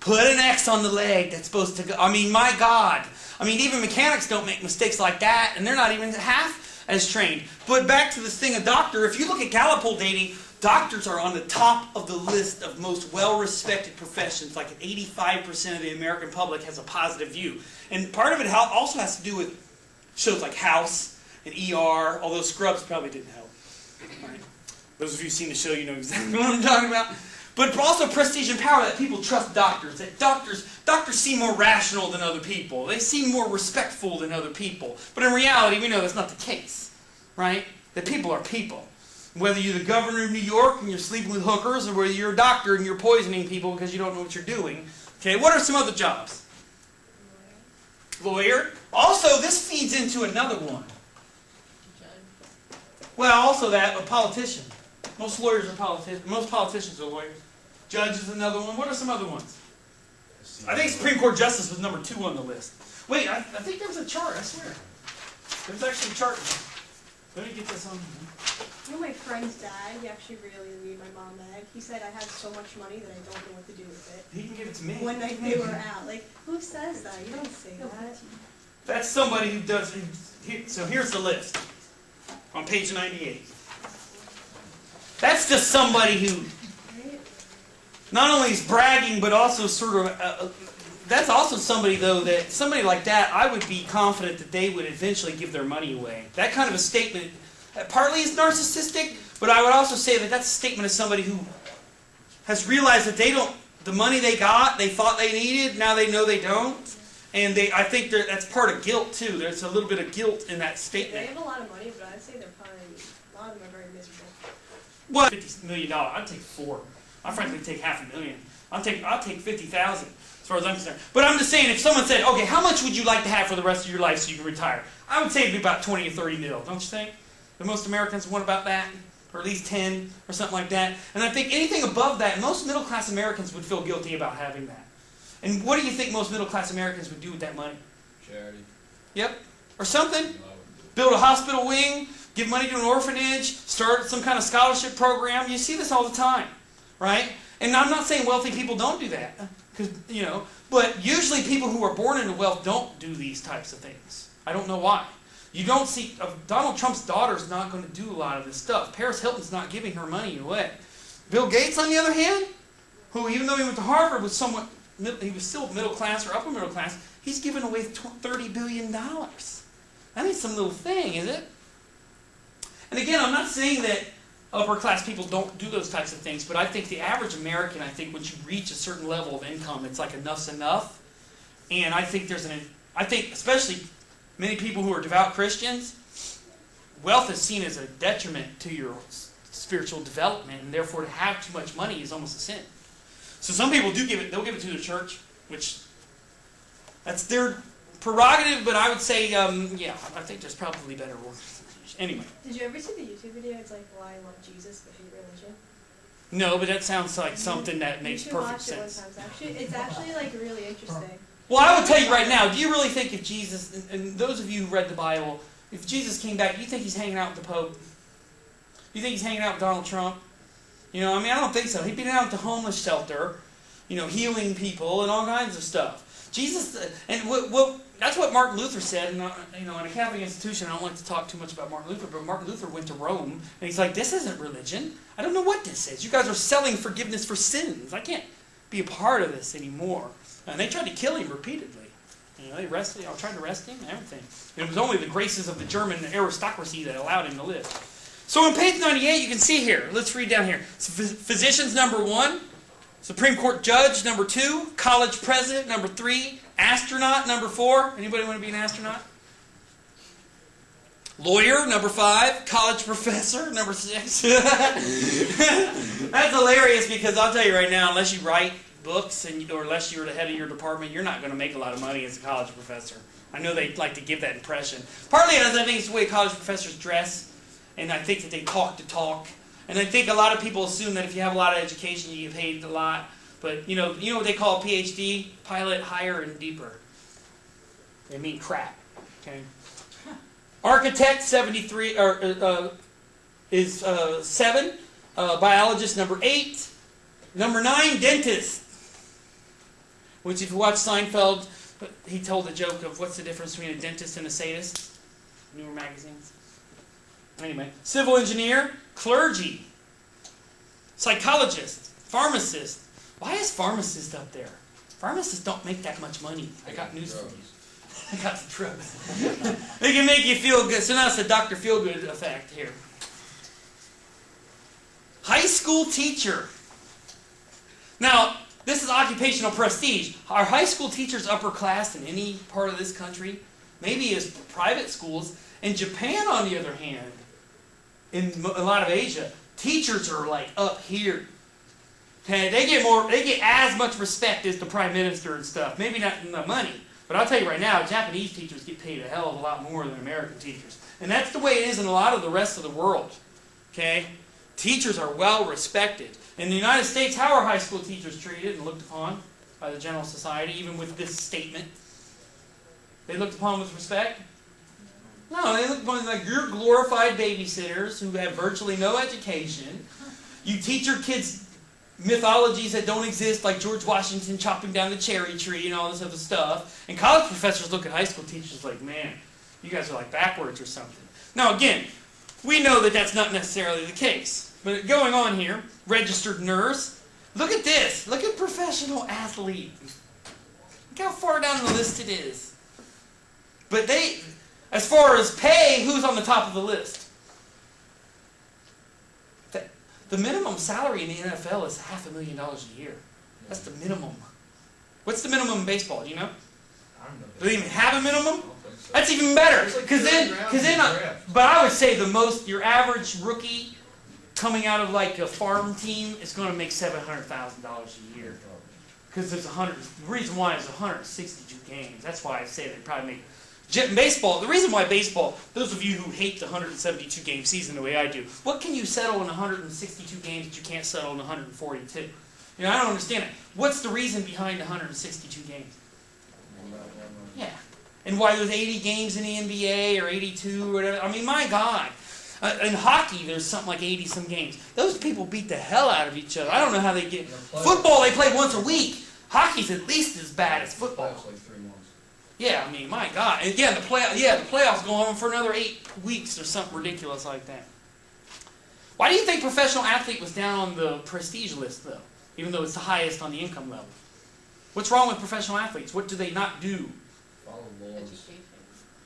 Put an X on the leg that's supposed to go. I mean, my God. I mean, even mechanics don't make mistakes like that, and they're not even half as trained. But back to this thing of doctor, if you look at Gallup poll dating, doctors are on the top of the list of most well-respected professions. Like 85% of the American public has a positive view. And part of it also has to do with shows like House and ER, although Scrubs probably didn't help. Right? Those of you who've seen the show, you know exactly what I'm talking about. But also prestige and power, that people trust doctors. That doctors seem more rational than other people. They seem more respectful than other people. But in reality, we know that's not the case. Right? That people are people. Whether you're the governor of New York and you're sleeping with hookers, or whether you're a doctor and you're poisoning people because you don't know what you're doing. Okay, what are some other jobs? Lawyer. Also, this feeds into another one. Well, also that, a politician. Most lawyers are politicians. Most politicians are lawyers. Judge is another one. What are some other ones? I think Supreme Court Justice was number 2 on the list. Wait, I think there was a chart, I swear. There was actually a chart. Let me get this on. My friend's dad, he actually really made my mom mad. He said I have so much money that I don't know what to do with it. He can give it to me. One night they were out. Like, who says that? You don't say that. That's somebody who does. So here's the list on page 98. That's just somebody who not only is bragging, but also sort of. That's also somebody, though, that somebody like that, I would be confident that they would eventually give their money away. That kind of a statement partly is narcissistic, but I would also say that that's a statement of somebody who has realized that they don't. The money they got, they thought they needed, now they know they don't. And I think that's part of guilt, too. There's a little bit of guilt in that statement. They have a lot of money, but I'd say they're probably, a lot of them are very miserable. What? $50 million. I'd take 4. I frankly take $500,000. I'll take 50,000 as far as I'm concerned. But I'm just saying, if someone said, okay, how much would you like to have for the rest of your life so you can retire? I would say it'd be about 20 or 30 mil, don't you think? That most Americans want about that? Or at least 10 or something like that. And I think anything above that, most middle-class Americans would feel guilty about having that. And what do you think most middle-class Americans would do with that money? Charity. Yep. Or something. No, I wouldn't do it. Build a hospital wing, give money to an orphanage, start some kind of scholarship program. You see this all the time, right? And I'm not saying wealthy people don't do that, because but usually people who are born into wealth don't do these types of things. I don't know why. You don't see Donald Trump's daughter's not going to do a lot of this stuff. Paris Hilton's not giving her money away. Bill Gates, on the other hand, who even though he went to Harvard was he was still middle class or upper middle class, he's given away $30 billion. That ain't some little thing, is it? And again, I'm not saying that upper class people don't do those types of things, but I think the average American, once you reach a certain level of income, it's like enough's enough. And I think especially many people who are devout Christians, wealth is seen as a detriment to your spiritual development, and therefore to have too much money is almost a sin. So some people they'll give it to the church, which that's their prerogative, but I would say, I think there's probably better works. Anyway. Did you ever see the YouTube video? It's like, why I love Jesus but hate religion? No, but that sounds like something that makes perfect sense. You should watch it one time. It's actually like really interesting. Well, I would tell you right now, do you really think if Jesus, and those of you who read the Bible, if Jesus came back, do you think he's hanging out with the Pope? Do you think he's hanging out with Donald Trump? I don't think so. He'd be down at the homeless shelter, healing people and all kinds of stuff. Jesus, and that's what Martin Luther said. And in a Catholic institution, I don't like to talk too much about Martin Luther, but Martin Luther went to Rome, and he's like, this isn't religion. I don't know what this is. You guys are selling forgiveness for sins. I can't be a part of this anymore. And they tried to kill him repeatedly. They tried to arrest him and everything. And it was only the graces of the German aristocracy that allowed him to live. So on page 98, you can see here. Let's read down here. Physicians, number 1. Supreme Court judge, number 2. College president, number 3. Astronaut, number 4. Anybody want to be an astronaut? Lawyer, number 5. College professor, number 6. That's hilarious because I'll tell you right now, unless you write books or unless you're the head of your department, you're not going to make a lot of money as a college professor. I know they like to give that impression. Partly because I think it's the way college professors dress, and I think that they talk to talk. And I think a lot of people assume that if you have a lot of education, you get paid a lot. But you know what they call a PhD? Pilot, higher, and deeper. They mean crap. Okay. Architect 73 is 7. Biologist number 8. Number 9, dentist. Which, if you watch Seinfeld, he told the joke of what's the difference between a dentist and a sadist. Newer magazines. Anyway, civil engineer, clergy, psychologist, pharmacist. Why is pharmacist up there? Pharmacists don't make that much money. I got news for you. I got the drugs. They can make you feel good. So now it's the Dr. Feelgood effect here. High school teacher. Now, this is occupational prestige. Are high school teachers upper class in any part of this country? Maybe as private schools. In Japan, on the other hand, in a lot of Asia, teachers are like up here. Okay, they get as much respect as the prime minister and stuff. Maybe not in the money, but I'll tell you right now, Japanese teachers get paid a hell of a lot more than American teachers. And that's the way it is in a lot of the rest of the world. Okay? Teachers are well respected. In the United States, how are high school teachers treated and looked upon by the general society, even with this statement? They looked upon with respect? No, they look upon like you're glorified babysitters who have virtually no education. You teach your kids mythologies that don't exist, like George Washington chopping down the cherry tree and all this other stuff. And college professors look at high school teachers like, man, you guys are like backwards or something. Now again, we know that that's not necessarily the case. But going on here, registered nurse. Look at this. Look at professional athlete. Look how far down the list it is. But they, as far as pay, who's on the top of the list? The minimum salary in the NFL is $500,000 a year. That's the minimum. What's the minimum in baseball? Do you know? I don't know. Do they even have a minimum? I don't think so. That's even better. It's like Because third round in the draft. but I would say the most, your average rookie coming out of like a farm team is going to make $700,000 a year. Because there's the reason why is 162 games. That's why I say they probably make. Baseball, the reason why baseball, those of you who hate the 172 game season the way I do, what can you settle in 162 games that you can't settle in 142? You know, I don't understand it. What's the reason behind 162 games? Yeah. And why there's 80 games in the NBA or 82 or whatever. I mean, my God. In hockey, there's something like 80-some games. Those people beat the hell out of each other. I don't know how they get. Football, they play once a week. Hockey's at least as bad as football. Like 3 months. Yeah, I mean, my God. And yeah, the playoffs go on for another 8 weeks or something ridiculous like that. Why do you think professional athlete was down on the prestige list, though? Even though it's the highest on the income level. What's wrong with professional athletes? What do they not do? Follow laws. Education.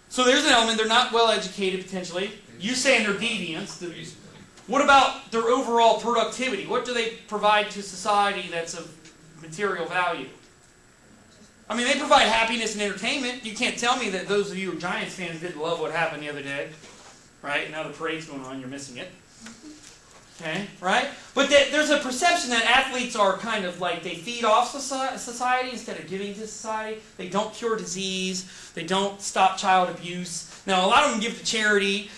So there's an element. They're not well educated, potentially. You saying they're deviants. Basically. What about their overall productivity? What do they provide to society that's of material value? I mean, they provide happiness and entertainment. You can't tell me that those of you who are Giants fans didn't love what happened the other day. Right? Now the parade's going on, you're missing it. Okay? Right? But there's a perception that athletes are kind of like they feed off society instead of giving to society. They don't cure disease. They don't stop child abuse. Now, a lot of them give to charity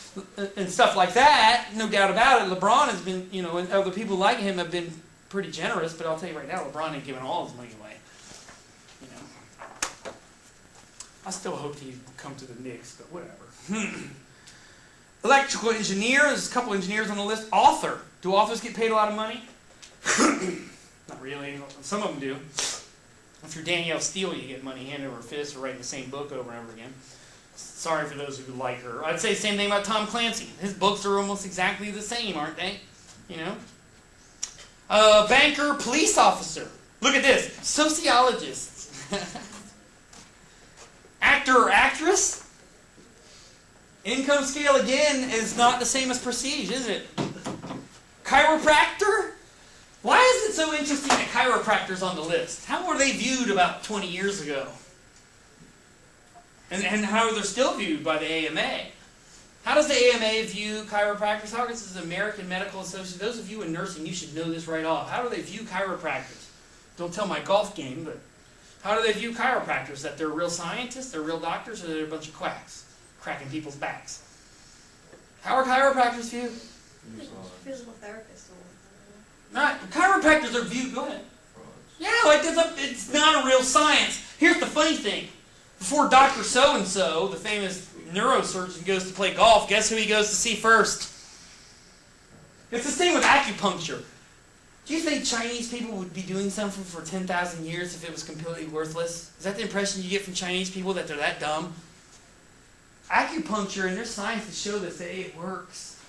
and stuff like that. No doubt about it. LeBron has been, you know, and other people like him have been pretty generous. But I'll tell you right now, LeBron ain't giving all his money away. You know. I still hope he'd come to the Knicks, but whatever. Electrical engineer. There's a couple engineers on the list. Author. Do authors get paid a lot of money? Not really. Some of them do. If you're Danielle Steele, you get money hand over fist for writing the same book over and over again. Sorry for those who like her. I'd say the same thing about Tom Clancy. His books are almost exactly the same, aren't they? You know? Banker, police officer. Look at this. Sociologist. Actor or actress. Income scale, again, is not the same as prestige, is it? Chiropractor? Why is it so interesting that chiropractor's on the list? How were they viewed about 20 years ago? And how are they still viewed by the AMA? How does the AMA view chiropractors? How does the American Medical Association? Those of you in nursing, you should know this right off. How do they view chiropractors? Don't tell my golf game, but how do they view chiropractors? That they're real scientists, they're real doctors, or they're a bunch of quacks cracking people's backs? How are chiropractors viewed? Physical therapists. Not chiropractors are viewed. Go ahead. Yeah, like it's not a real science. Here's the funny thing: before Dr. So-and-so, the famous neurosurgeon, goes to play golf, guess who he goes to see first? It's the same with acupuncture. Do you think Chinese people would be doing something for 10,000 years if it was completely worthless? Is that the impression you get from Chinese people, that they're that dumb? Acupuncture, and there's science to show this, that it works.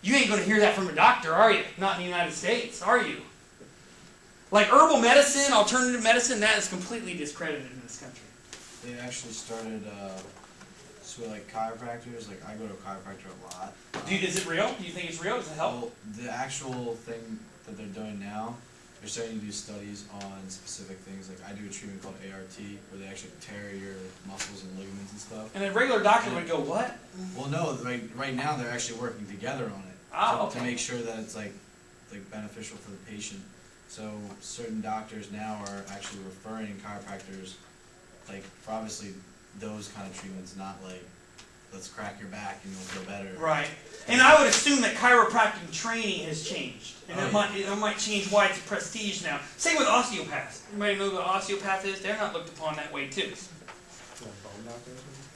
You ain't going to hear that from a doctor, are you? Not in the United States, are you? Like herbal medicine, alternative medicine, that is completely discredited in this country. They actually started so like chiropractors. Like I go to a chiropractor a lot. Is it real? Do you think it's real? Does it help? Well, the actual thing that they're doing now, they're starting to do studies on specific things. Like I do a treatment called ART, where they actually tear your muscles and ligaments and stuff. And a regular doctor would go, what? Well, no, right now they're actually working together on it to make sure that it's like beneficial for the patient. So certain doctors now are actually referring chiropractors, like for obviously those kind of treatments, not like let's crack your back and you'll feel better. Right. And I would assume that chiropractic training has changed. And it might change why it's a prestige now. Same with osteopaths. Anybody know what an osteopath is? They're not looked upon that way too.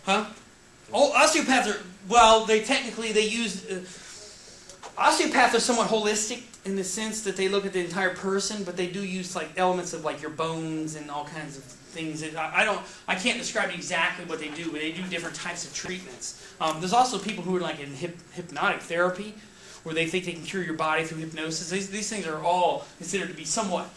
Huh? Oh, osteopaths are, well, they use, osteopaths are somewhat holistic in the sense that they look at the entire person, but they do use like elements of like your bones and all kinds of things. I can't describe exactly what they do, but they do different types of treatments. There's also people who are like in hypnotic therapy, where they think they can cure your body through hypnosis. These things are all considered to be somewhat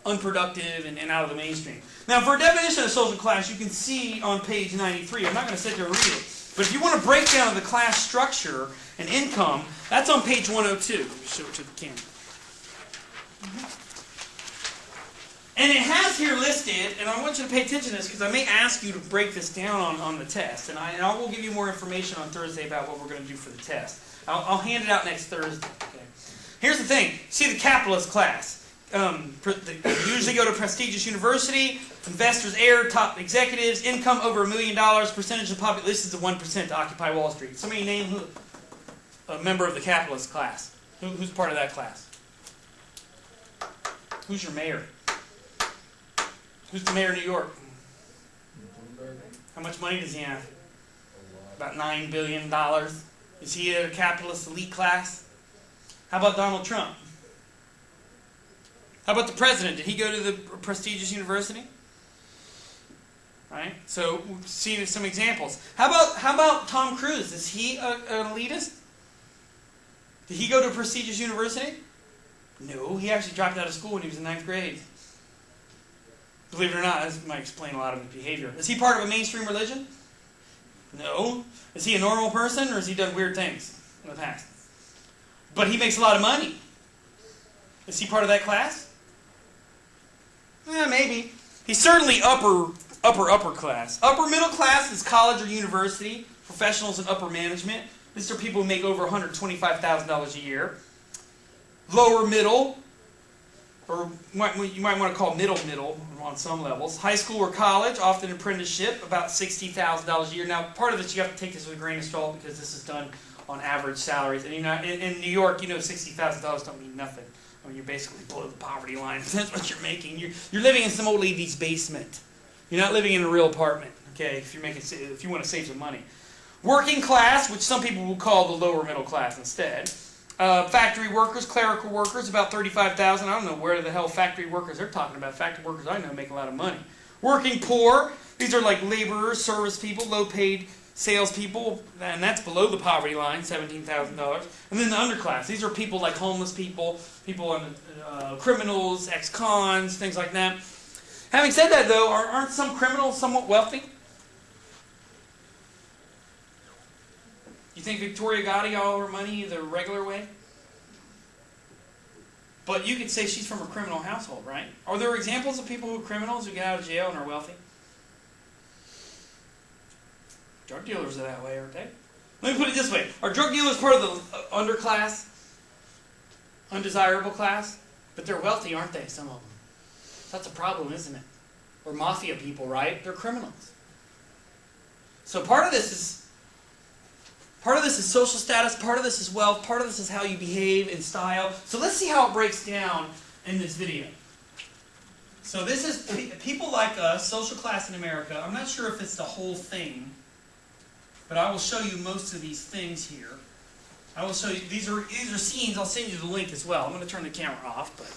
unproductive and out of the mainstream. Now, for a definition of social class, you can see on page 93. I'm not going to sit there and read it. But if you want a breakdown of the class structure and income, that's on page 102. Let me show it to the camera. And it has here listed, and I want you to pay attention to this because I may ask you to break this down on the test. And I will give you more information on Thursday about what we're going to do for the test. I'll hand it out next Thursday. Okay. Here's the thing. See the capitalist class. They usually go to prestigious university, investors, heir, top executives, income over $1 million, percentage of population. This is the 1% to occupy Wall Street. Somebody name a member of the capitalist class. Who's part of that class? Who's your mayor? Who's the mayor of New York? How much money does he have? About $9 billion. Is he a capitalist elite class? How about Donald Trump? How about the president? Did he go to the prestigious university? Right? So we'll see some examples. How about Tom Cruise? Is he an elitist? Did he go to a prestigious university? No, he actually dropped out of school when he was in 9th grade. Believe it or not, that might explain a lot of his behavior. Is he part of a mainstream religion? No. Is he a normal person, or has he done weird things in the past? But he makes a lot of money. Is he part of that class? Maybe. He's certainly upper class. Upper middle class is college or university, professionals and upper management. These are people who make over $125,000 a year. Lower middle, or you might want to call middle on some levels. High school or college, often apprenticeship, about $60,000 a year. Now, part of this you have to take this with a grain of salt because this is done on average salaries. And in New York, $60,000 don't mean nothing. I mean, you're basically below the poverty line. That's what you're making. You're living in some old lady's basement. You're not living in a real apartment. Okay, if you want to save some money. Working class, which some people will call the lower middle class instead. Factory workers, clerical workers, about 35,000. I don't know where the hell factory workers they're talking about. Factory workers I know make a lot of money. Working poor, these are like laborers, service people, low-paid salespeople, and that's below the poverty line, $17,000. And then the underclass, these are people like homeless people, criminals, ex-cons, things like that. Having said that, though, aren't some criminals somewhat wealthy? You think Victoria Gotti got all her money the regular way? But you could say she's from a criminal household, right? Are there examples of people who are criminals who get out of jail and are wealthy? Drug dealers are that way, aren't they? Let me put it this way. Are drug dealers part of the underclass? Undesirable class? But they're wealthy, aren't they, some of them? That's a problem, isn't it? Or mafia people, right? They're criminals. So part of this is social status, part of this is wealth, part of this is how you behave in style. So let's see how it breaks down in this video. So this is people like us, social class in America. I'm not sure if it's the whole thing, but I will show you most of these things here. I will show you. These are scenes. I'll send you the link as well. I'm going to turn the camera off, but